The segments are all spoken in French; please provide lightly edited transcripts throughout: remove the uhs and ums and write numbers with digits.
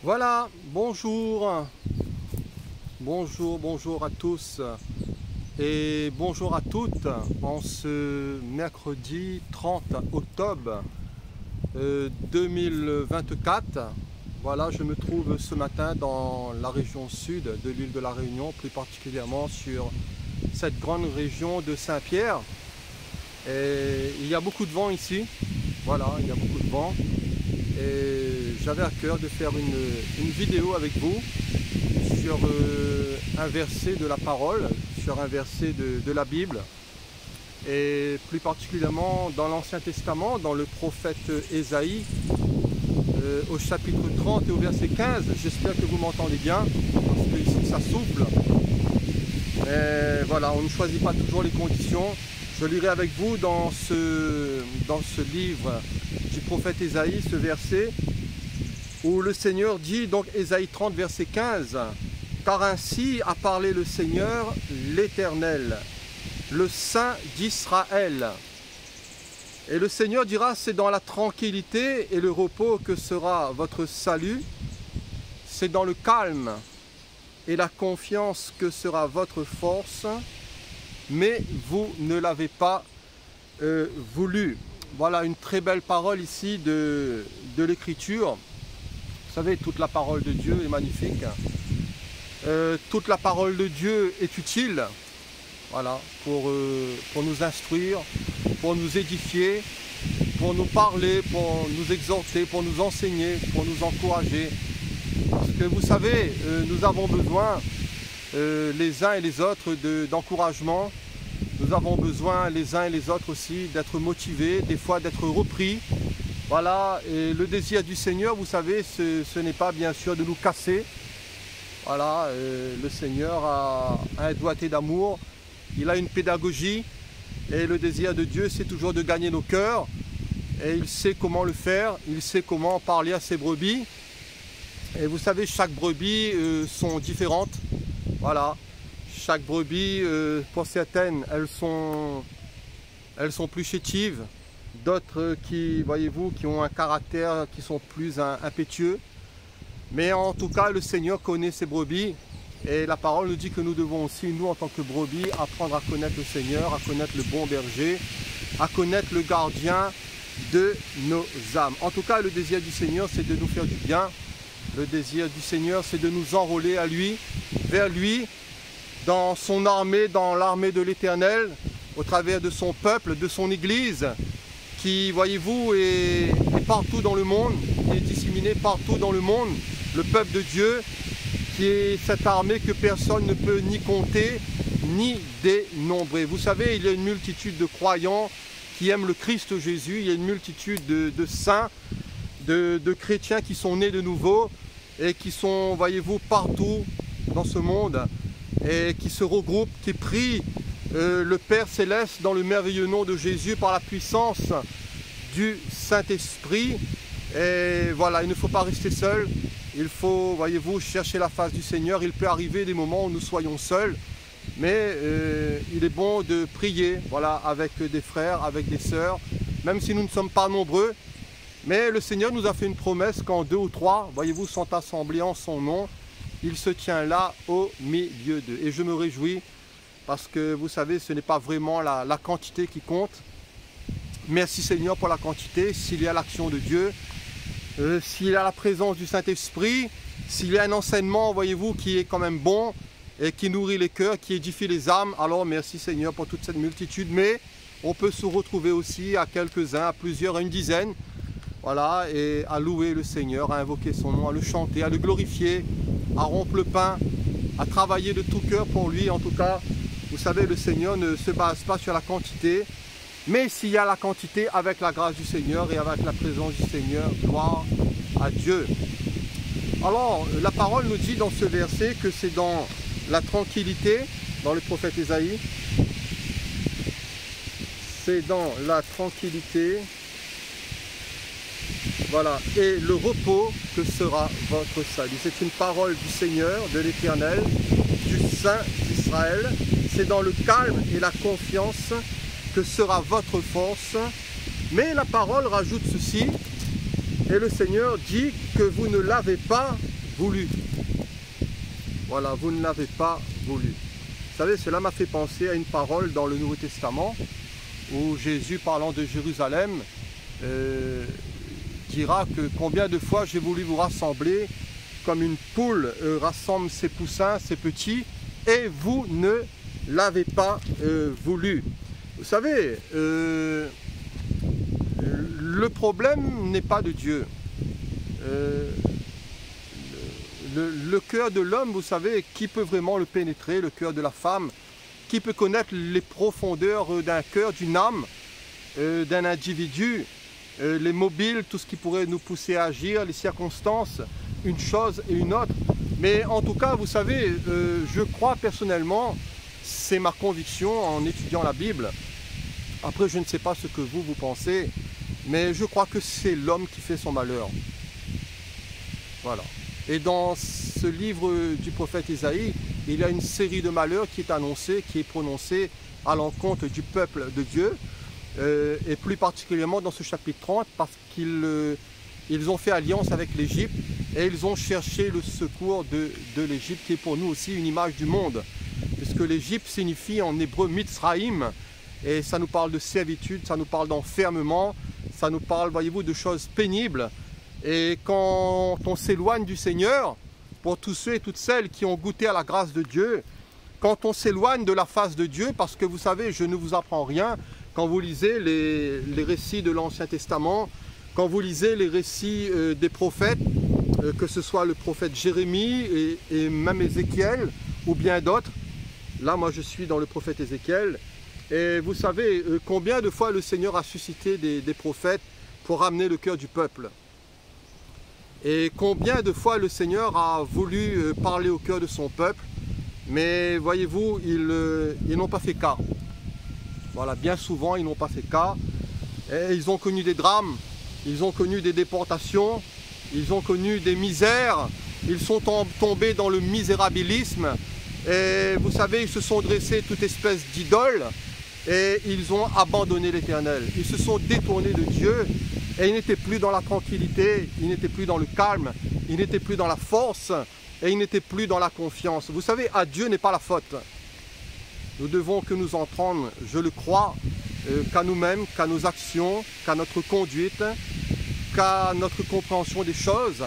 Voilà, bonjour, bonjour à tous et bonjour à toutes en ce mercredi 30 octobre 2024. Voilà, je me trouve ce matin dans la région sud de l'île de la Réunion, plus particulièrement sur cette grande région de Saint-Pierre. Et il y a beaucoup de vent ici, voilà, il y a beaucoup de vent. Et j'avais à cœur de faire une vidéo avec vous sur un verset de la parole, sur un verset de la Bible, et plus particulièrement dans l'Ancien Testament, dans le prophète Ésaïe, au chapitre 30 et au verset 15. J'espère que vous m'entendez bien, parce que ici ça souffle. Et voilà, on ne choisit pas toujours les conditions. Je lirai avec vous dans ce livre du prophète Ésaïe, ce verset où le Seigneur dit, donc Ésaïe 30 verset 15, « Car ainsi a parlé le Seigneur, l'Éternel, le Saint d'Israël. » Et le Seigneur dira, c'est dans la tranquillité et le repos que sera votre salut, c'est dans le calme et la confiance que sera votre force, mais vous ne l'avez pas voulu. Voilà une très belle parole ici de l'Écriture. Vous savez, toute la parole de Dieu est magnifique. Toute la parole de Dieu est utile, voilà, pour nous instruire, pour nous édifier, pour nous parler, pour nous exhorter, pour nous enseigner, pour nous encourager. Parce que vous savez, nous avons besoin les uns et les autres d'encouragement. Nous avons besoin les uns et les autres aussi d'être motivés, des fois d'être repris. Voilà, et le désir du Seigneur, vous savez, ce n'est pas bien sûr de nous casser. Voilà, le Seigneur a un doigté d'amour, il a une pédagogie, et le désir de Dieu, c'est toujours de gagner nos cœurs. Et il sait comment le faire, il sait comment parler à ses brebis. Et vous savez, chaque brebis sont différentes. Voilà, chaque brebis, pour certaines, elles sont plus chétives. D'autres qui, voyez-vous, qui ont un caractère, qui sont plus impétueux. Mais en tout cas, le Seigneur connaît ses brebis. Et la parole nous dit que nous devons aussi, nous, en tant que brebis, apprendre à connaître le Seigneur, à connaître le bon berger, à connaître le gardien de nos âmes. En tout cas, le désir du Seigneur, c'est de nous faire du bien. Le désir du Seigneur, c'est de nous enrôler à lui, vers lui, dans son armée, dans l'armée de l'Éternel, au travers de son peuple, de son Église, qui, voyez-vous, est partout dans le monde, qui est disséminé partout dans le monde, le peuple de Dieu, qui est cette armée que personne ne peut ni compter, ni dénombrer. Vous savez, il y a une multitude de croyants qui aiment le Christ Jésus, il y a une multitude de saints, de chrétiens qui sont nés de nouveau et qui sont, voyez-vous, partout dans ce monde et qui se regroupent, qui prient le Père Céleste dans le merveilleux nom de Jésus par la puissance du Saint-Esprit. Et voilà, il ne faut pas rester seul, il faut, voyez-vous, chercher la face du Seigneur. Il peut arriver des moments où nous soyons seuls, mais il est bon de prier, voilà, avec des frères, avec des sœurs, même si nous ne sommes pas nombreux. Mais le Seigneur nous a fait une promesse quand 2 ou 3, voyez-vous, sont assemblés en son nom, il se tient là au milieu d'eux. Et je me réjouis parce que vous savez, ce n'est pas vraiment la quantité qui compte. Merci Seigneur pour la quantité, s'il y a l'action de Dieu, s'il y a la présence du Saint-Esprit, s'il y a un enseignement, voyez-vous, qui est quand même bon et qui nourrit les cœurs, qui édifie les âmes, alors merci Seigneur pour toute cette multitude. Mais on peut se retrouver aussi à quelques-uns, à plusieurs, à une dizaine, voilà, et à louer le Seigneur, à invoquer son nom, à le chanter, à le glorifier, à rompre le pain, à travailler de tout cœur pour lui. En tout cas, vous savez, le Seigneur ne se base pas sur la quantité, mais s'il y a la quantité, avec la grâce du Seigneur et avec la présence du Seigneur, gloire à Dieu. Alors, la parole nous dit dans ce verset que c'est dans la tranquillité, dans le prophète Ésaïe, c'est dans la tranquillité, voilà, et le repos que sera votre salut. C'est une parole du Seigneur, de l'Éternel, du Saint d'Israël. C'est dans le calme et la confiance que sera votre force. Mais la parole rajoute ceci, et le Seigneur dit que vous ne l'avez pas voulu. Voilà, vous ne l'avez pas voulu. Vous savez, cela m'a fait penser à une parole dans le Nouveau Testament où Jésus, parlant de Jérusalem, dira que combien de fois j'ai voulu vous rassembler comme une poule rassemble ses poussins, ses petits, et vous ne l'avez pas voulu. Vous savez, le problème n'est pas de Dieu. Le cœur de l'homme, vous savez, qui peut vraiment le pénétrer, le cœur de la femme, qui peut connaître les profondeurs d'un cœur, d'une âme, d'un individu, les mobiles, tout ce qui pourrait nous pousser à agir, les circonstances, une chose et une autre. Mais en tout cas, vous savez, je crois personnellement, c'est ma conviction en étudiant la Bible. Après, je ne sais pas ce que vous pensez, mais je crois que c'est l'homme qui fait son malheur. Voilà. Et dans ce livre du prophète Isaïe, il y a une série de malheurs qui est annoncée, qui est prononcée à l'encontre du peuple de Dieu, et plus particulièrement dans ce chapitre 30, parce qu'ils ont fait alliance avec l'Égypte et ils ont cherché le secours de l'Égypte, qui est pour nous aussi une image du monde, puisque l'Égypte signifie en hébreu Mitzraïm, et ça nous parle de servitude, ça nous parle d'enfermement, ça nous parle, voyez-vous, de choses pénibles. Et quand on s'éloigne du Seigneur, pour tous ceux et toutes celles qui ont goûté à la grâce de Dieu, quand on s'éloigne de la face de Dieu, parce que vous savez, je ne vous apprends rien, quand vous lisez les récits de l'Ancien Testament, quand vous lisez les récits des prophètes, que ce soit le prophète Jérémie et même Ézéchiel, ou bien d'autres, là moi je suis dans le prophète Ézéchiel, et vous savez combien de fois le Seigneur a suscité des prophètes pour ramener le cœur du peuple. Et combien de fois le Seigneur a voulu parler au cœur de son peuple, mais voyez-vous, ils n'ont pas fait cas. Voilà, bien souvent, ils n'ont pas fait cas. Et ils ont connu des drames, ils ont connu des déportations, ils ont connu des misères, ils sont tombés dans le misérabilisme. Et vous savez, ils se sont dressés toute espèce d'idoles et ils ont abandonné l'Éternel. Ils se sont détournés de Dieu. Et ils n'étaient plus dans la tranquillité, ils n'étaient plus dans le calme, ils n'étaient plus dans la force, et ils n'étaient plus dans la confiance. Vous savez, à Dieu n'est pas la faute. Nous devons que nous en prendre, je le crois, qu'à nous-mêmes, qu'à nos actions, qu'à notre conduite, qu'à notre compréhension des choses.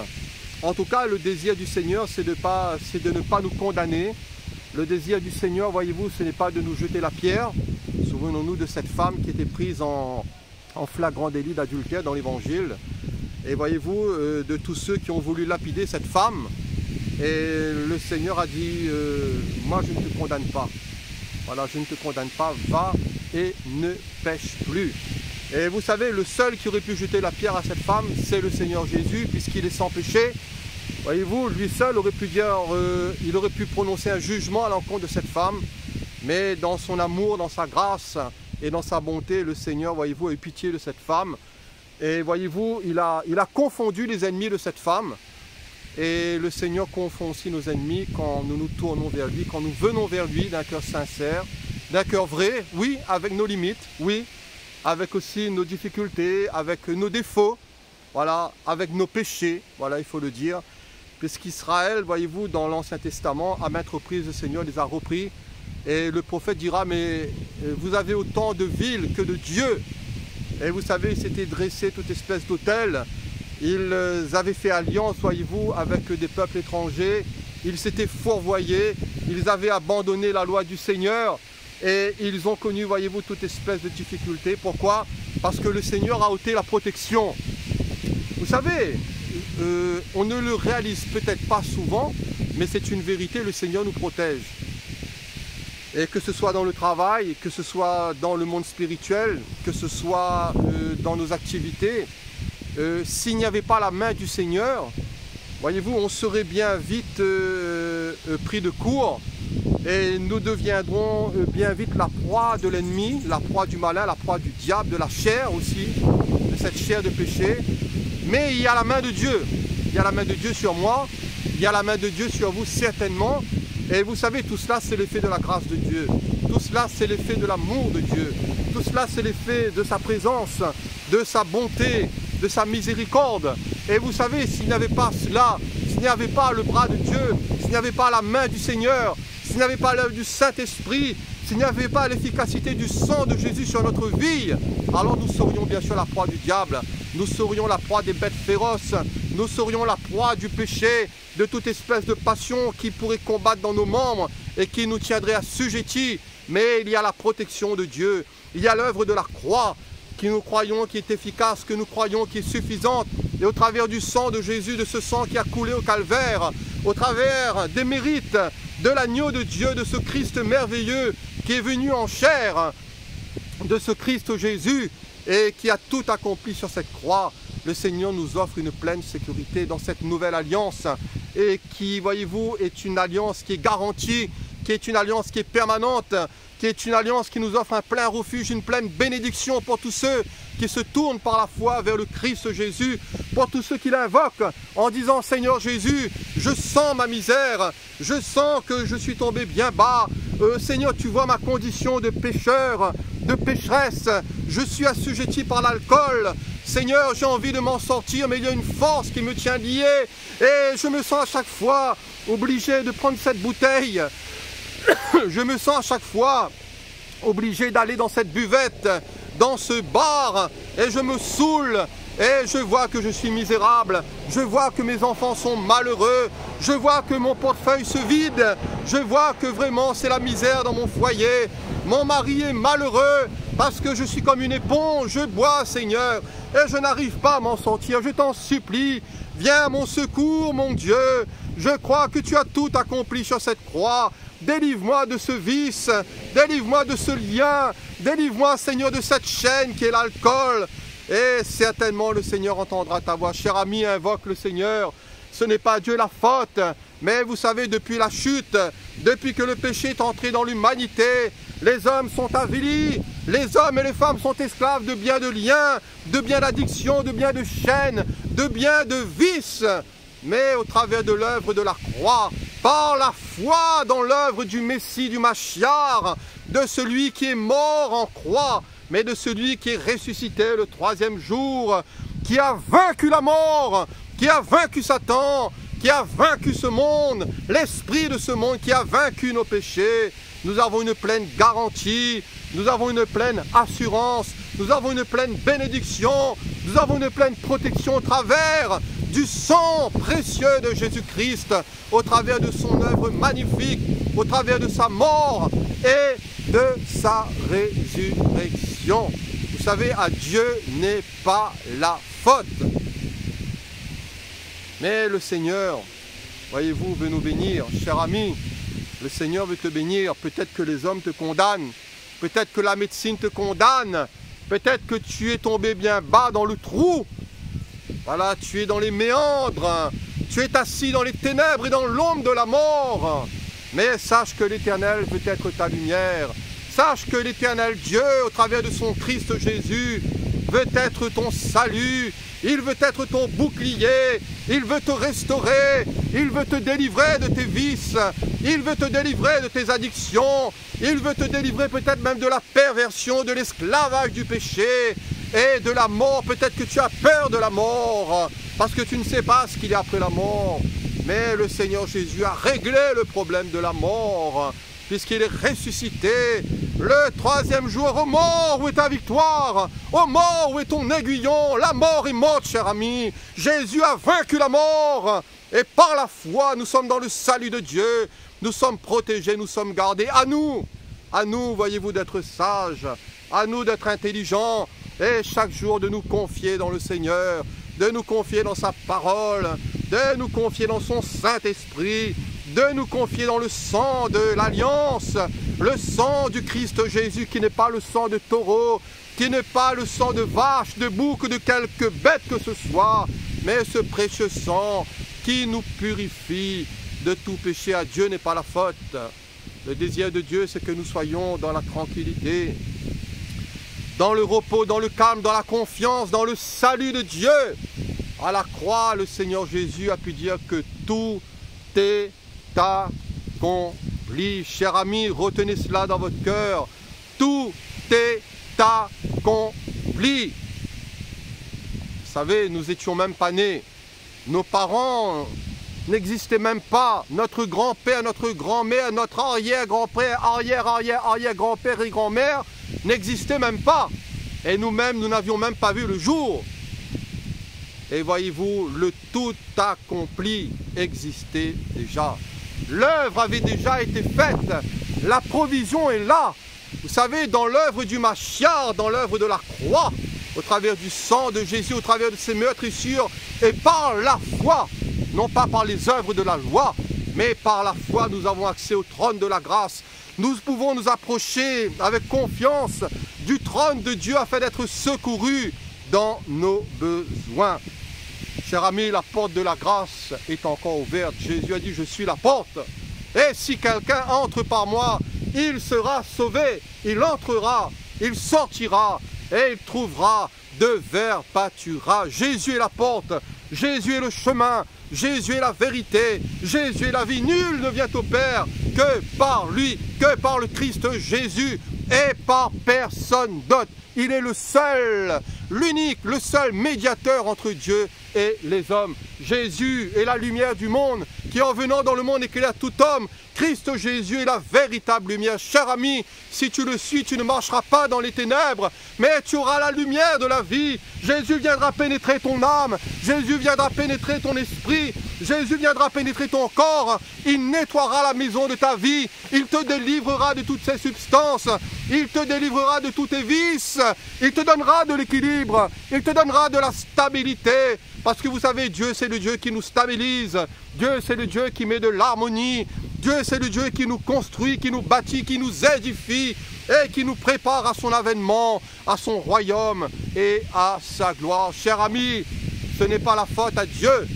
En tout cas, le désir du Seigneur, c'est de ne pas nous condamner. Le désir du Seigneur, voyez-vous, ce n'est pas de nous jeter la pierre. Souvenons-nous de cette femme qui était prise en flagrant délit d'adultère dans l'évangile. Et voyez-vous, de tous ceux qui ont voulu lapider cette femme, et le Seigneur a dit, moi je ne te condamne pas. Voilà, je ne te condamne pas, va et ne pêche plus. Et vous savez, le seul qui aurait pu jeter la pierre à cette femme, c'est le Seigneur Jésus, puisqu'il est sans péché. Voyez-vous, lui seul aurait pu dire, il aurait pu prononcer un jugement à l'encontre de cette femme, mais dans son amour, dans sa grâce, et dans sa bonté, le Seigneur, voyez-vous, a eu pitié de cette femme. Et voyez-vous, il a confondu les ennemis de cette femme. Et le Seigneur confond aussi nos ennemis quand nous nous tournons vers lui, quand nous venons vers lui d'un cœur sincère, d'un cœur vrai, oui, avec nos limites, oui, avec aussi nos difficultés, avec nos défauts, voilà, avec nos péchés, voilà, il faut le dire. Puisqu'Israël, voyez-vous, dans l'Ancien Testament, à maintes reprises, le Seigneur les a repris. Et le prophète dira, mais vous avez autant de villes que de dieux. Et vous savez, ils s'étaient dressés toute espèce d'autel. Ils avaient fait alliance, voyez-vous, avec des peuples étrangers. Ils s'étaient fourvoyés. Ils avaient abandonné la loi du Seigneur. Et ils ont connu, voyez-vous, toute espèce de difficulté. Pourquoi? Parce que le Seigneur a ôté la protection. Vous savez, on ne le réalise peut-être pas souvent, mais c'est une vérité, le Seigneur nous protège. Et que ce soit dans le travail, que ce soit dans le monde spirituel, que ce soit dans nos activités, s'il n'y avait pas la main du Seigneur, voyez-vous, on serait bien vite pris de court et nous deviendrons bien vite la proie de l'ennemi, la proie du malin, la proie du diable, de la chair aussi, de cette chair de péché. Mais il y a la main de Dieu, il y a la main de Dieu sur moi, il y a la main de Dieu sur vous certainement. Et vous savez, tout cela, c'est l'effet de la grâce de Dieu. Tout cela, c'est l'effet de l'amour de Dieu. Tout cela, c'est l'effet de sa présence, de sa bonté, de sa miséricorde. Et vous savez, s'il n'y avait pas cela, s'il n'y avait pas le bras de Dieu, s'il n'y avait pas la main du Seigneur, s'il n'y avait pas l'œuvre du Saint-Esprit, s'il n'y avait pas l'efficacité du sang de Jésus sur notre vie, alors nous serions bien sûr la proie du diable, nous serions la proie des bêtes féroces, nous serions la proie du péché, de toute espèce de passion qui pourrait combattre dans nos membres et qui nous tiendrait assujettis. Mais il y a la protection de Dieu, il y a l'œuvre de la croix qui nous croyons qui est efficace, que nous croyons qui est suffisante. Et au travers du sang de Jésus, de ce sang qui a coulé au calvaire, au travers des mérites de l'agneau de Dieu, de ce Christ merveilleux qui est venu en chair, de ce Christ Jésus et qui a tout accompli sur cette croix, le Seigneur nous offre une pleine sécurité dans cette nouvelle alliance et qui, voyez-vous, est une alliance qui est garantie, qui est une alliance qui est permanente, qui est une alliance qui nous offre un plein refuge, une pleine bénédiction pour tous ceux qui se tournent par la foi vers le Christ Jésus, pour tous ceux qui l'invoquent en disant « Seigneur Jésus, je sens ma misère, je sens que je suis tombé bien bas, Seigneur, tu vois ma condition de pécheur, de pécheresse, je suis assujetti par l'alcool, Seigneur, j'ai envie de m'en sortir, mais il y a une force qui me tient lié et je me sens à chaque fois obligé de prendre cette bouteille. Je me sens à chaque fois obligé d'aller dans cette buvette, dans ce bar, et je me saoule, et je vois que je suis misérable, je vois que mes enfants sont malheureux, je vois que mon portefeuille se vide, je vois que vraiment c'est la misère dans mon foyer, mon mari est malheureux, parce que je suis comme une éponge, je bois, Seigneur, et je n'arrive pas à m'en sortir, je t'en supplie, viens à mon secours, mon Dieu, je crois que tu as tout accompli sur cette croix. Délivre-moi de ce vice, délivre-moi de ce lien, délivre-moi, Seigneur, de cette chaîne qui est l'alcool. Et certainement le Seigneur entendra ta voix. Cher ami, invoque le Seigneur. Ce n'est pas à Dieu la faute, mais vous savez, depuis la chute, depuis que le péché est entré dans l'humanité, les hommes sont avilis, les hommes et les femmes sont esclaves de bien de liens, de bien d'addiction, de bien de chaînes, de bien de vices. Mais au travers de l'œuvre de la croix, par la foi dans l'œuvre du Messie, du Machiar, de celui qui est mort en croix, mais de celui qui est ressuscité le troisième jour, qui a vaincu la mort, qui a vaincu Satan, qui a vaincu ce monde, l'esprit de ce monde, qui a vaincu nos péchés. Nous avons une pleine garantie, nous avons une pleine assurance, nous avons une pleine bénédiction, nous avons une pleine protection au travers du sang précieux de Jésus-Christ, au travers de son œuvre magnifique, au travers de sa mort et de sa résurrection. Vous savez, à Dieu n'est pas la faute. Mais le Seigneur, voyez-vous, veut nous bénir. Cher ami, le Seigneur veut te bénir. Peut-être que les hommes te condamnent, peut-être que la médecine te condamne, peut-être que tu es tombé bien bas dans le trou. Voilà, tu es dans les méandres, tu es assis dans les ténèbres et dans l'ombre de la mort. Mais sache que l'Éternel veut être ta lumière. Sache que l'Éternel Dieu, au travers de son Christ Jésus, veut être ton salut. Il veut être ton bouclier. Il veut te restaurer. Il veut te délivrer de tes vices. Il veut te délivrer de tes addictions. Il veut te délivrer peut-être même de la perversion, de l'esclavage du péché et de la mort. Peut-être que tu as peur de la mort parce que tu ne sais pas ce qu'il y a après la mort. Mais le Seigneur Jésus a réglé le problème de la mort puisqu'il est ressuscité. Le troisième jour, ô mort, où est ta victoire? Ô mort, où est ton aiguillon? La mort est morte, cher ami. Jésus a vaincu la mort. Et par la foi, nous sommes dans le salut de Dieu. Nous sommes protégés, nous sommes gardés. À nous, voyez-vous, d'être sages. À nous d'être intelligents. Et chaque jour, de nous confier dans le Seigneur. De nous confier dans sa parole. De nous confier dans son Saint-Esprit. De nous confier dans le sang de l'Alliance, le sang du Christ Jésus qui n'est pas le sang de taureau, qui n'est pas le sang de vache, de bouc ou de quelque bête que ce soit, mais ce précieux sang qui nous purifie de tout péché. À Dieu n'est pas la faute. Le désir de Dieu, c'est que nous soyons dans la tranquillité, dans le repos, dans le calme, dans la confiance, dans le salut de Dieu. À la croix, le Seigneur Jésus a pu dire que tout est accompli. Cher ami, retenez cela dans votre cœur. Tout est accompli. Vous savez, nous étions même pas nés. Nos parents n'existaient même pas. Notre grand-père, notre grand-mère, notre arrière-grand-père, arrière-arrière-arrière-grand-père et grand-mère n'existaient même pas. Et nous-mêmes, nous n'avions même pas vu le jour. Et voyez-vous, le tout accompli existait déjà. L'œuvre avait déjà été faite. La provision est là. Vous savez, dans l'œuvre du Machiar, dans l'œuvre de la croix, au travers du sang de Jésus, au travers de ses meurtrissures, et par la foi, non pas par les œuvres de la loi, mais par la foi, nous avons accès au trône de la grâce. Nous pouvons nous approcher avec confiance du trône de Dieu afin d'être secourus dans nos besoins. Cher ami, la porte de la grâce est encore ouverte. Jésus a dit, je suis la porte. Et si quelqu'un entre par moi, il sera sauvé, il entrera, il sortira et il trouvera de verts pâturages. Jésus est la porte, Jésus est le chemin, Jésus est la vérité, Jésus est la vie. Nul ne vient au Père que par lui, que par le Christ Jésus et par personne d'autre. Il est le seul, l'unique, le seul médiateur entre Dieu et les hommes. Jésus est la lumière du monde qui en venant dans le monde éclaire tout homme. Christ Jésus est la véritable lumière. Cher ami, si tu le suis, tu ne marcheras pas dans les ténèbres, mais tu auras la lumière de la vie. Jésus viendra pénétrer ton âme, Jésus viendra pénétrer ton esprit, Jésus viendra pénétrer ton corps. Il nettoiera la maison de ta vie, il te délivrera de toutes ces substances, il te délivrera de tous tes vices, il te donnera de l'équilibre, il te donnera de la stabilité. Parce que vous savez, Dieu c'est le Dieu qui nous stabilise, Dieu c'est le Dieu qui met de l'harmonie, Dieu c'est le Dieu qui nous construit, qui nous bâtit, qui nous édifie et qui nous prépare à son avènement, à son royaume et à sa gloire. Cher ami, ce n'est pas la faute à Dieu.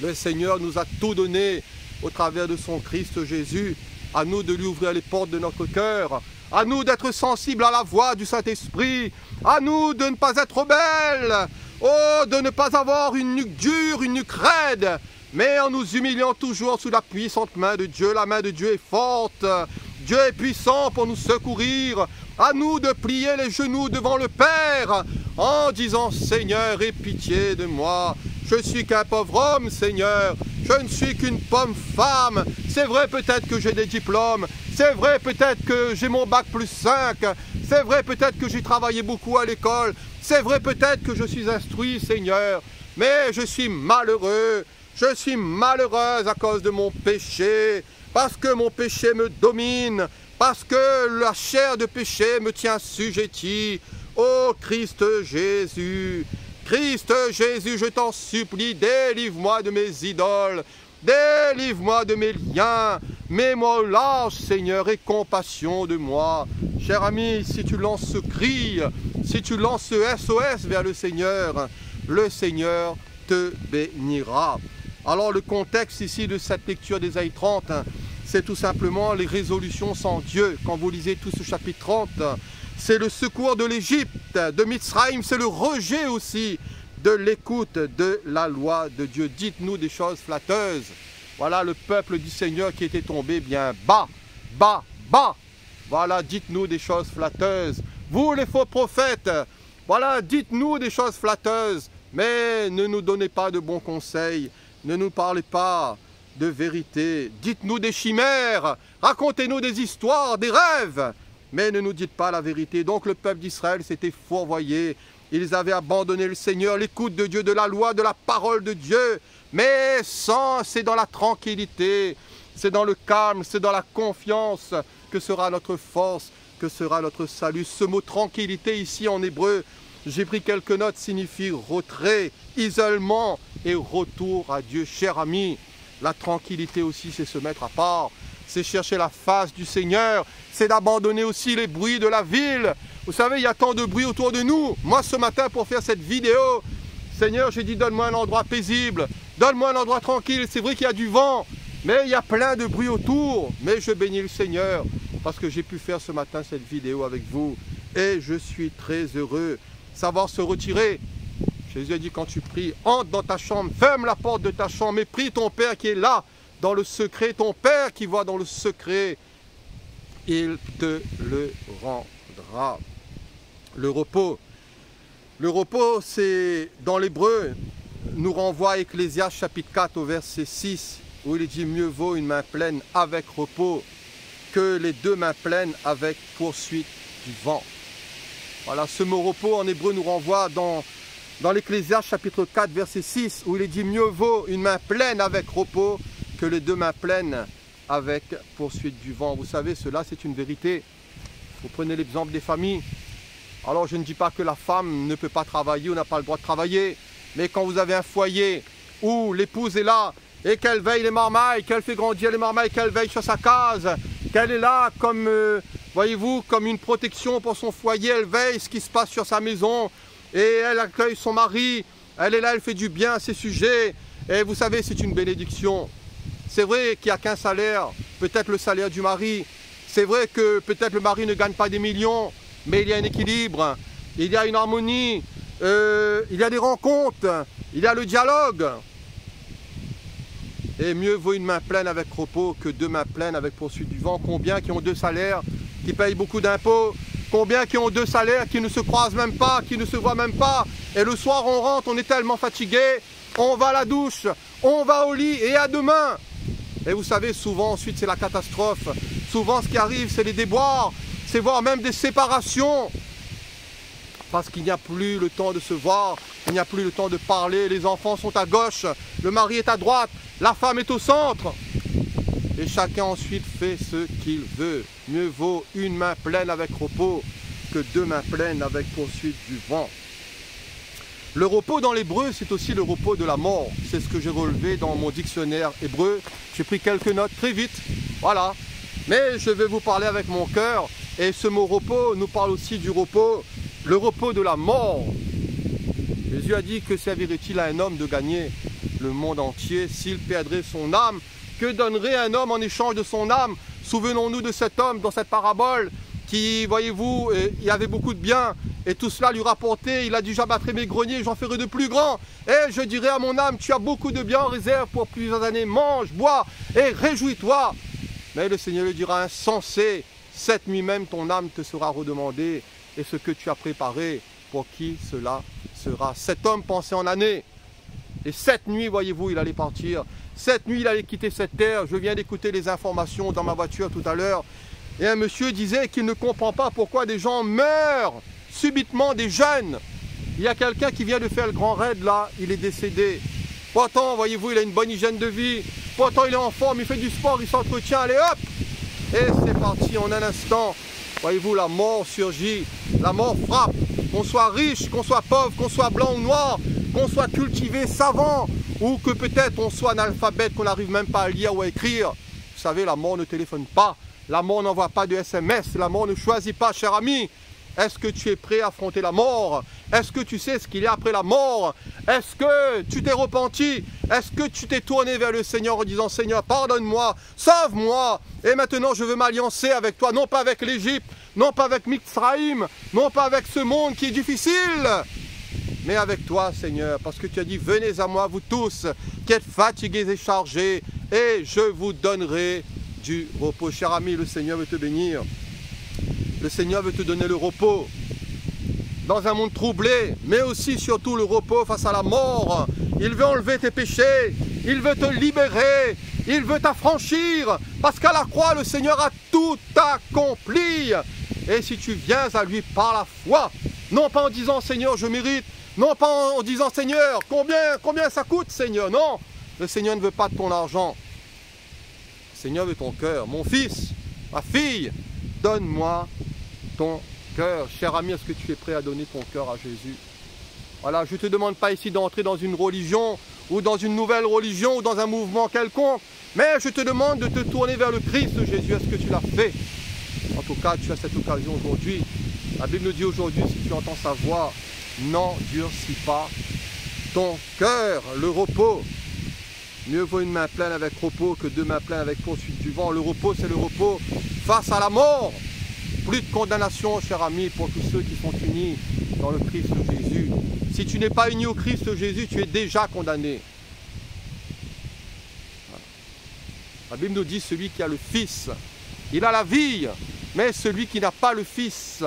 Le Seigneur nous a tout donné au travers de son Christ Jésus. À nous de lui ouvrir les portes de notre cœur, à nous d'être sensibles à la voix du Saint-Esprit, à nous de ne pas être rebelles, oh, de ne pas avoir une nuque dure, une nuque raide, mais en nous humiliant toujours sous la puissante main de Dieu. La main de Dieu est forte, Dieu est puissant pour nous secourir. À nous de plier les genoux devant le Père en disant « Seigneur, aie pitié de moi. Je suis qu'un pauvre homme, Seigneur. Je ne suis qu'une pomme femme. C'est vrai peut-être que j'ai des diplômes. C'est vrai peut-être que j'ai mon bac plus 5. C'est vrai peut-être que j'ai travaillé beaucoup à l'école. C'est vrai peut-être que je suis instruit, Seigneur. Mais je suis malheureux. Je suis malheureuse à cause de mon péché. Parce que mon péché me domine. Parce que la chair de péché me tient assujetti. Ô Christ Jésus, Christ Jésus, je t'en supplie, délivre-moi de mes idoles, délivre-moi de mes liens, mets-moi au large, Seigneur, et compassion de moi. Cher ami, si tu lances ce cri, si tu lances ce SOS vers le Seigneur te bénira. Alors le contexte ici de cette lecture d'Ésaïe 30, c'est tout simplement les résolutions sans Dieu. Quand vous lisez tout ce chapitre 30, c'est le secours de l'Égypte, de Mitzraïm, c'est le rejet aussi de l'écoute de la loi de Dieu. Dites-nous des choses flatteuses. Voilà le peuple du Seigneur qui était tombé bien bas, bas, bas. Voilà, dites-nous des choses flatteuses. Vous les faux prophètes, voilà, dites-nous des choses flatteuses, mais ne nous donnez pas de bons conseils, ne nous parlez pas de vérité. Dites-nous des chimères, racontez-nous des histoires, des rêves, mais ne nous dites pas la vérité. Donc le peuple d'Israël s'était fourvoyé. Ils avaient abandonné le Seigneur, l'écoute de Dieu, de la loi, de la parole de Dieu. Mais c'est dans la tranquillité, c'est dans le calme, c'est dans la confiance que sera notre force, que sera notre salut. Ce mot tranquillité ici en hébreu, j'ai pris quelques notes, signifie retrait, isolement et retour à Dieu. Cher ami, la tranquillité aussi, c'est se mettre à part. C'est chercher la face du Seigneur, c'est d'abandonner aussi les bruits de la ville. Vous savez, il y a tant de bruit autour de nous. Moi, ce matin, pour faire cette vidéo, Seigneur, j'ai dit, donne-moi un endroit paisible, donne-moi un endroit tranquille. C'est vrai qu'il y a du vent, mais il y a plein de bruit autour. Mais je bénis le Seigneur, parce que j'ai pu faire ce matin cette vidéo avec vous. Et je suis très heureux. Savoir se retirer. Jésus a dit, quand tu pries, entre dans ta chambre, ferme la porte de ta chambre et prie ton Père qui est là, dans le secret, ton Père qui voit dans le secret, il te le rendra. Le repos. Le repos, c'est dans l'hébreu, nous renvoie à Ecclésiaste chapitre 4 au verset 6, où il dit « Mieux vaut une main pleine avec repos que les deux mains pleines avec poursuite du vent. » Voilà, ce mot repos en hébreu nous renvoie dans l'Ecclésiaste chapitre 4 verset 6, où il est dit « Mieux vaut une main pleine avec repos que les deux mains pleines avec poursuite du vent. » Vous savez, cela c'est une vérité. Vous prenez l'exemple des familles. Alors je ne dis pas que la femme ne peut pas travailler ou n'a pas le droit de travailler, mais quand vous avez un foyer où l'épouse est là et qu'elle veille les marmailles, qu'elle fait grandir les marmailles, qu'elle veille sur sa case, qu'elle est là comme, voyez-vous, comme une protection pour son foyer, elle veille ce qui se passe sur sa maison et elle accueille son mari, elle est là, elle fait du bien à ses sujets et vous savez, c'est une bénédiction. C'est vrai qu'il n'y a qu'un salaire, peut-être le salaire du mari, c'est vrai que peut-être le mari ne gagne pas des millions, mais il y a un équilibre, il y a une harmonie, il y a des rencontres, il y a le dialogue. Et mieux vaut une main pleine avec repos que deux mains pleines avec poursuite du vent. Combien qui ont deux salaires, qui payent beaucoup d'impôts? Combien qui ont deux salaires, qui ne se croisent même pas, qui ne se voient même pas? Et le soir on rentre, on est tellement fatigué, on va à la douche, on va au lit et à demain. Et vous savez, souvent ensuite c'est la catastrophe. Souvent ce qui arrive c'est les déboires, c'est voire même des séparations. Parce qu'il n'y a plus le temps de se voir, il n'y a plus le temps de parler, les enfants sont à gauche, le mari est à droite, la femme est au centre. Et chacun ensuite fait ce qu'il veut. Mieux vaut une main pleine avec repos que deux mains pleines avec poursuite du vent. Le repos dans l'hébreu, c'est aussi le repos de la mort. C'est ce que j'ai relevé dans mon dictionnaire hébreu. J'ai pris quelques notes très vite, voilà. Mais je vais vous parler avec mon cœur. Et ce mot repos nous parle aussi du repos, le repos de la mort. Jésus a dit que servirait-il à un homme de gagner le monde entier s'il perdrait son âme? Que donnerait un homme en échange de son âme? Souvenons-nous de cet homme dans cette parabole qui, voyez-vous, il avait beaucoup de biens et tout cela lui rapportait. Il a dit: j'abattrai mes greniers, j'en ferai de plus grands. Et je dirai à mon âme: tu as beaucoup de biens en réserve pour plusieurs années, mange, bois et réjouis-toi. Mais le Seigneur lui dira: insensé, cette nuit même ton âme te sera redemandée, et ce que tu as préparé, pour qui cela sera? Cet homme pensait en années. Et cette nuit, voyez-vous, il allait partir. Cette nuit, il allait quitter cette terre. Je viens d'écouter les informations dans ma voiture tout à l'heure. Et un monsieur disait qu'il ne comprend pas pourquoi des gens meurent subitement, des jeunes. Il y a quelqu'un qui vient de faire le grand raid là, il est décédé. Pourtant, voyez-vous, il a une bonne hygiène de vie. Pourtant, il est en forme, il fait du sport, il s'entretient, allez hop! Et c'est parti en un instant. Voyez-vous, la mort surgit, la mort frappe. Qu'on soit riche, qu'on soit pauvre, qu'on soit blanc ou noir, qu'on soit cultivé, savant, ou que peut-être on soit analphabète, qu'on n'arrive même pas à lire ou à écrire. Vous savez, la mort ne téléphone pas, la mort n'envoie pas de SMS, la mort ne choisit pas, cher ami. Est-ce que tu es prêt à affronter la mort? Est-ce que tu sais ce qu'il y a après la mort? Est-ce que tu t'es repenti? Est-ce que tu t'es tourné vers le Seigneur en disant: Seigneur, pardonne-moi, sauve-moi, et maintenant je veux m'alliancer avec toi, non pas avec l'Égypte, non pas avec Mitzraïm, non pas avec ce monde qui est difficile, mais avec toi, Seigneur, parce que tu as dit: venez à moi, vous tous qui êtes fatigués et chargés, et je vous donnerai du repos. Cher ami, le Seigneur veut te bénir. Le Seigneur veut te donner le repos dans un monde troublé, mais aussi surtout le repos face à la mort. Il veut enlever tes péchés, il veut te libérer, il veut t'affranchir, parce qu'à la croix, le Seigneur a tout accompli. Et si tu viens à lui par la foi, non pas en disant: Seigneur, je mérite, non pas en disant: Seigneur, combien ça coûte, Seigneur? Non, le Seigneur ne veut pas de ton argent. Le Seigneur veut ton cœur. Mon fils, ma fille, donne-moi ton cœur. Cher ami, est-ce que tu es prêt à donner ton cœur à Jésus? Voilà, je ne te demande pas ici d'entrer dans une religion ou dans une nouvelle religion ou dans un mouvement quelconque, mais je te demande de te tourner vers le Christ Jésus. Est-ce que tu l'as fait? En tout cas, tu as cette occasion aujourd'hui. La Bible nous dit aujourd'hui, si tu entends sa voix, n'endurcis pas ton cœur. Le repos. Mieux vaut une main pleine avec repos que deux mains pleines avec poursuite du vent. Le repos, c'est le repos face à la mort. Plus de condamnation, cher ami, pour tous ceux qui sont unis dans le Christ Jésus. Si tu n'es pas uni au Christ Jésus, tu es déjà condamné. Voilà. La Bible nous dit: celui qui a le Fils, il a la vie, mais celui qui n'a pas le Fils,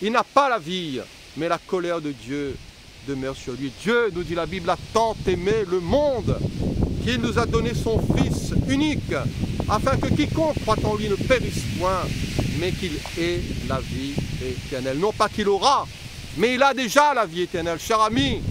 il n'a pas la vie, mais la colère de Dieu demeure sur lui. Dieu, nous dit la Bible, a tant aimé le monde qu'il nous a donné son Fils unique, afin que quiconque croit en lui ne périsse point, mais qu'il ait la vie éternelle. Non pas qu'il aura, mais il a déjà la vie éternelle. Cher ami,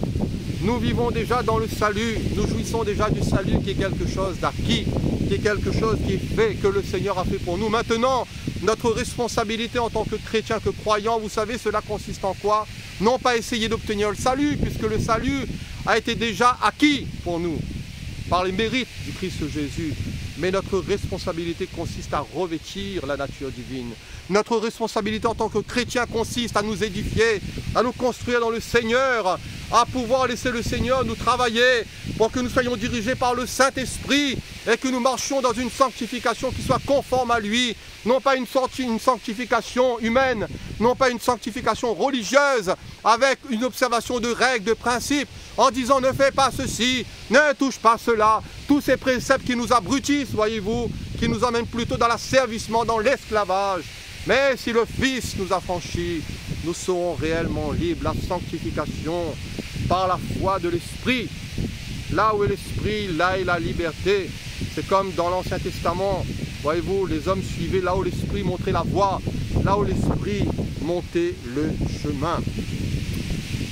nous vivons déjà dans le salut, nous jouissons déjà du salut qui est quelque chose d'acquis, qui est quelque chose qui est fait, que le Seigneur a fait pour nous. Maintenant, notre responsabilité en tant que chrétien, que croyant, vous savez, cela consiste en quoi? Non pas essayer d'obtenir le salut, puisque le salut a été déjà acquis pour nous, par les mérites du Christ Jésus. Mais notre responsabilité consiste à revêtir la nature divine. Notre responsabilité en tant que chrétien consiste à nous édifier, à nous construire dans le Seigneur, à pouvoir laisser le Seigneur nous travailler pour que nous soyons dirigés par le Saint-Esprit et que nous marchions dans une sanctification qui soit conforme à lui. Non pas une sanctification humaine, non pas une sanctification religieuse avec une observation de règles, de principes, en disant ne fais pas ceci, ne touche pas cela. Tous ces préceptes qui nous abrutissent, voyez-vous, qui nous emmènent plutôt dans l'asservissement, dans l'esclavage. Mais si le Fils nous a franchis, nous serons réellement libres. La sanctification par la foi de l'Esprit. Là où est l'Esprit, là est la liberté. C'est comme dans l'Ancien Testament. Voyez-vous, les hommes suivaient là où l'Esprit montrait la voie, là où l'Esprit montait le chemin.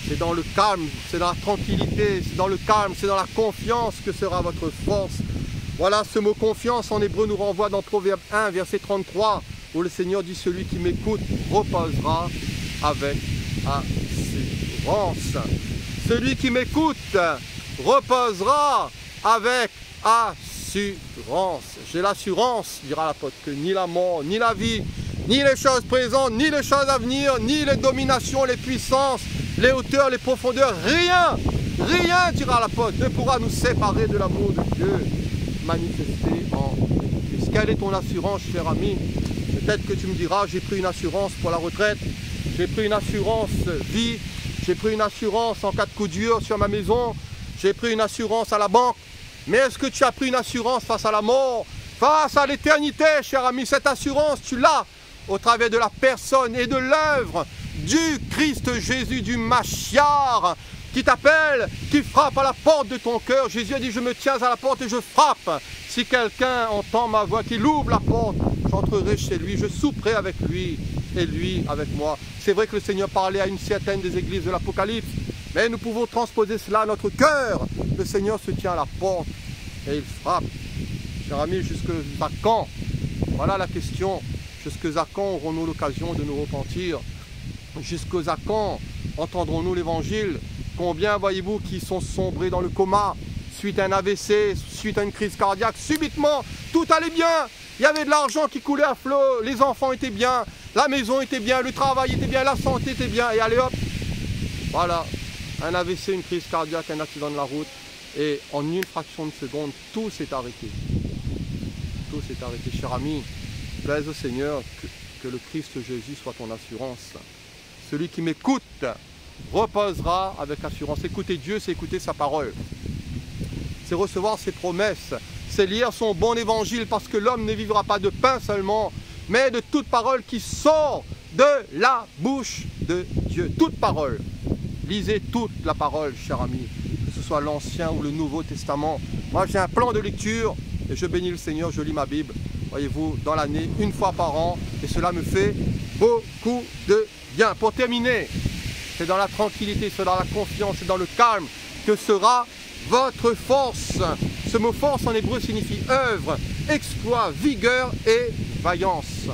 C'est dans le calme, c'est dans la tranquillité, c'est dans le calme, c'est dans la confiance que sera votre force. Voilà, ce mot confiance en hébreu nous renvoie dans Proverbe 1, verset 33, où le Seigneur dit « Celui qui m'écoute reposera avec assurance. » Celui qui m'écoute reposera avec assurance. J'ai l'assurance, dira l'apôtre, que ni la mort, ni la vie, ni les choses présentes, ni les choses à venir, ni les dominations, les puissances, les hauteurs, les profondeurs, rien, rien, dira l'apôtre, ne pourra nous séparer de l'amour de Dieu manifesté en Christ. Quelle est ton assurance, cher ami? Peut-être que tu me diras, j'ai pris une assurance pour la retraite, j'ai pris une assurance vie, j'ai pris une assurance en cas de coup dur sur ma maison, j'ai pris une assurance à la banque. Mais est-ce que tu as pris une assurance face à la mort, face à l'éternité, cher ami? Cette assurance, tu l'as au travers de la personne et de l'œuvre du Christ Jésus, du Machiar, qui t'appelle, qui frappe à la porte de ton cœur. Jésus a dit, je me tiens à la porte et je frappe. Si quelqu'un entend ma voix, qu'il ouvre la porte, j'entrerai chez lui, je souperai avec lui et lui avec moi. C'est vrai que le Seigneur parlait à une certaine des églises de l'Apocalypse, mais nous pouvons transposer cela à notre cœur. Le Seigneur se tient à la porte et il frappe. Cher ami, jusqu'à quand? Voilà la question. Jusqu'à quand aurons-nous l'occasion de nous repentir? Jusqu'à quand entendrons-nous l'évangile? Combien, voyez-vous, qui sont sombrés dans le coma suite à un AVC, suite à une crise cardiaque? Subitement, tout allait bien. Il y avait de l'argent qui coulait à flot, les enfants étaient bien, la maison était bien, le travail était bien, la santé était bien. Et allez hop, voilà, un AVC, une crise cardiaque, un accident de la route. Et en une fraction de seconde, tout s'est arrêté. Tout s'est arrêté, cher ami. Plaise au Seigneur que le Christ Jésus soit ton assurance. Celui qui m'écoute reposera avec assurance. Écouter Dieu, c'est écouter sa parole. C'est recevoir ses promesses. C'est lire son bon évangile, parce que l'homme ne vivra pas de pain seulement, mais de toute parole qui sort de la bouche de Dieu. Toute parole. Lisez toute la parole, cher ami, que ce soit l'Ancien ou le Nouveau Testament. Moi, j'ai un plan de lecture et je bénis le Seigneur, je lis ma Bible, voyez-vous, dans l'année, une fois par an, et cela me fait beaucoup de bien. Pour terminer, c'est dans la tranquillité, c'est dans la confiance, c'est dans le calme que sera votre force. Ce mot force en hébreu signifie œuvre, exploit, vigueur et vaillance.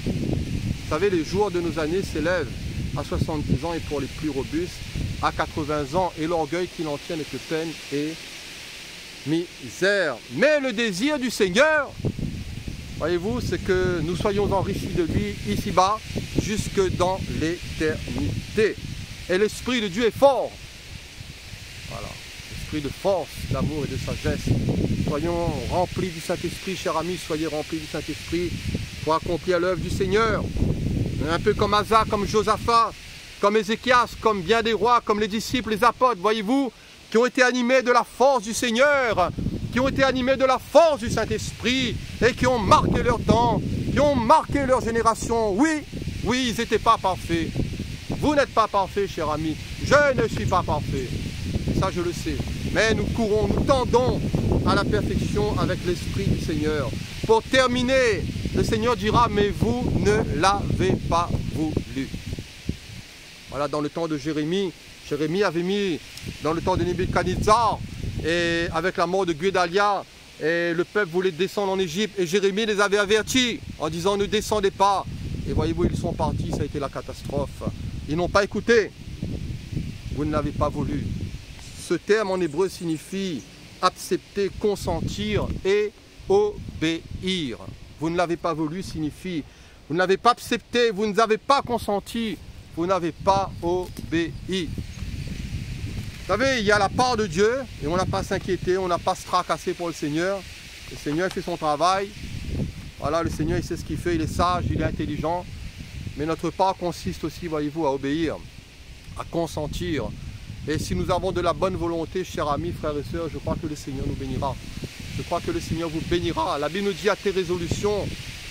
Vous savez, les jours de nos années s'élèvent à 70 ans et pour les plus robustes, à 80 ans, et l'orgueil qu'il en tient n'est que peine et misère. Mais le désir du Seigneur, voyez-vous, c'est que nous soyons enrichis de lui ici-bas, jusque dans l'éternité. Et l'Esprit de Dieu est fort. Voilà, l'Esprit de force, d'amour et de sagesse. Soyons remplis du Saint-Esprit, chers amis, soyez remplis du Saint-Esprit pour accomplir l'œuvre du Seigneur. Un peu comme Asa, comme Josaphat, comme Ézéchias, comme bien des rois, comme les disciples, les apôtres, voyez-vous, qui ont été animés de la force du Seigneur, qui ont été animés de la force du Saint-Esprit et qui ont marqué leur temps, qui ont marqué leur génération. Oui, oui, ils n'étaient pas parfaits, Vous n'êtes pas parfait, cher ami. Je ne suis pas parfait. Ça, je le sais. Mais nous courons, nous tendons à la perfection avec l'Esprit du Seigneur. Pour terminer, le Seigneur dira, mais vous ne l'avez pas voulu. Voilà, dans le temps de Jérémie, Jérémie avait mis, dans le temps de Nebuchadnezzar, et avec la mort de Guédalia, et le peuple voulait descendre en Égypte, et Jérémie les avait avertis en disant, ne descendez pas. Et voyez-vous, ils sont partis, ça a été la catastrophe. Ils n'ont pas écouté. Vous ne l'avez pas voulu. Ce terme en hébreu signifie accepter, consentir et obéir. Vous ne l'avez pas voulu signifie, vous ne l'avez pas accepté, vous n'avez pas consenti, vous n'avez pas obéi. Vous savez, il y a la part de Dieu et on n'a pas à s'inquiéter, on n'a pas à se tracasser pour le Seigneur. Le Seigneur fait son travail. Voilà, le Seigneur, il sait ce qu'il fait, il est sage, il est intelligent. Mais notre part consiste aussi, voyez-vous, à obéir, à consentir. Et si nous avons de la bonne volonté, chers amis, frères et sœurs, je crois que le Seigneur nous bénira. Je crois que le Seigneur vous bénira. La Bible nous dit, à tes résolutions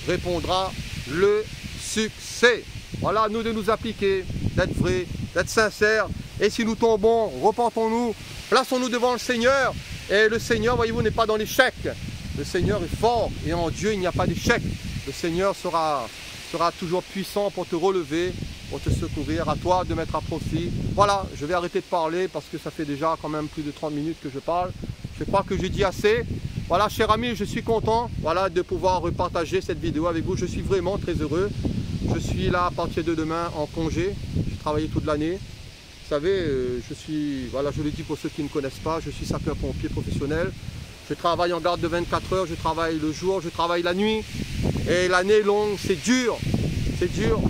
répondra le succès. Voilà, à nous de nous appliquer, d'être vrais, d'être sincères. Et si nous tombons, repentons-nous, plaçons-nous devant le Seigneur. Et le Seigneur, voyez-vous, n'est pas dans l'échec. Le Seigneur est fort et en Dieu, il n'y a pas d'échec. Le Seigneur sera toujours puissant pour te relever, pour te secourir, à toi de mettre à profit. Voilà, je vais arrêter de parler parce que ça fait déjà quand même plus de 30 minutes que je parle. Je crois que j'ai dit assez. Voilà, chers amis, je suis content voilà, de pouvoir repartager cette vidéo avec vous. Je suis vraiment très heureux. Je suis là à partir de demain en congé. J'ai travaillé toute l'année. Vous savez, voilà, je le dis pour ceux qui ne connaissent pas, je suis sapeur-pompier professionnel. Je travaille en garde de 24 heures, je travaille le jour, je travaille la nuit. Et l'année est longue, c'est dur. C'est dur.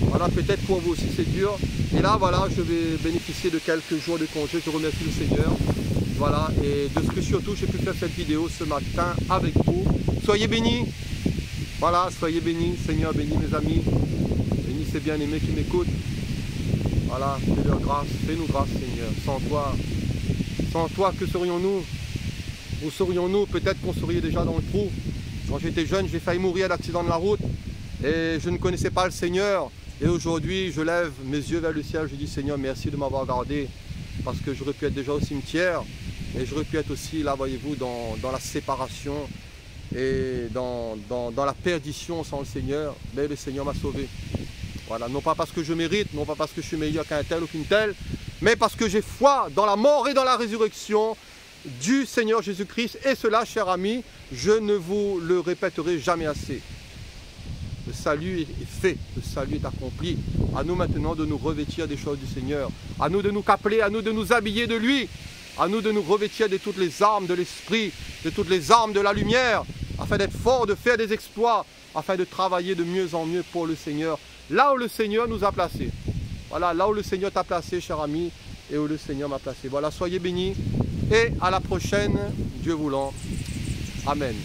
Voilà, peut-être pour vous aussi c'est dur. Et là, voilà, je vais bénéficier de quelques jours de congé. Je remercie le Seigneur. Voilà, et de ce que surtout j'ai pu faire cette vidéo ce matin avec vous. Soyez bénis. Voilà, soyez bénis. Seigneur, bénis mes amis. Bénis ces bien-aimés qui m'écoutent. Voilà, fais-leur grâce. Fais-nous grâce, Seigneur. Sans toi, que serions-nous? Où serions-nous? Peut-être qu'on serait déjà dans le trou. Quand j'étais jeune, j'ai failli mourir d'accident de la route. Et je ne connaissais pas le Seigneur. Et aujourd'hui, je lève mes yeux vers le ciel. Je dis, Seigneur, merci de m'avoir gardé. Parce que j'aurais pu être déjà au cimetière. Et j'aurais pu être aussi, là, voyez-vous, dans la séparation. Et dans la perdition sans le Seigneur. Mais le Seigneur m'a sauvé. Voilà, non pas parce que je mérite, non pas parce que je suis meilleur qu'un tel ou qu'une telle. Mais parce que j'ai foi dans la mort et dans la résurrection du Seigneur Jésus-Christ. Et cela, chers amis, je ne vous le répéterai jamais assez. Le salut est fait, le salut est accompli. À nous maintenant de nous revêtir des choses du Seigneur. À nous de nous capeler, à nous de nous habiller de lui. À nous de nous revêtir de toutes les armes de l'esprit, de toutes les armes de la lumière, afin d'être forts, de faire des exploits, afin de travailler de mieux en mieux pour le Seigneur. Là où le Seigneur nous a placés. Voilà, là où le Seigneur t'a placé, cher ami, et où le Seigneur m'a placé. Voilà, soyez bénis et à la prochaine, Dieu voulant. Amen.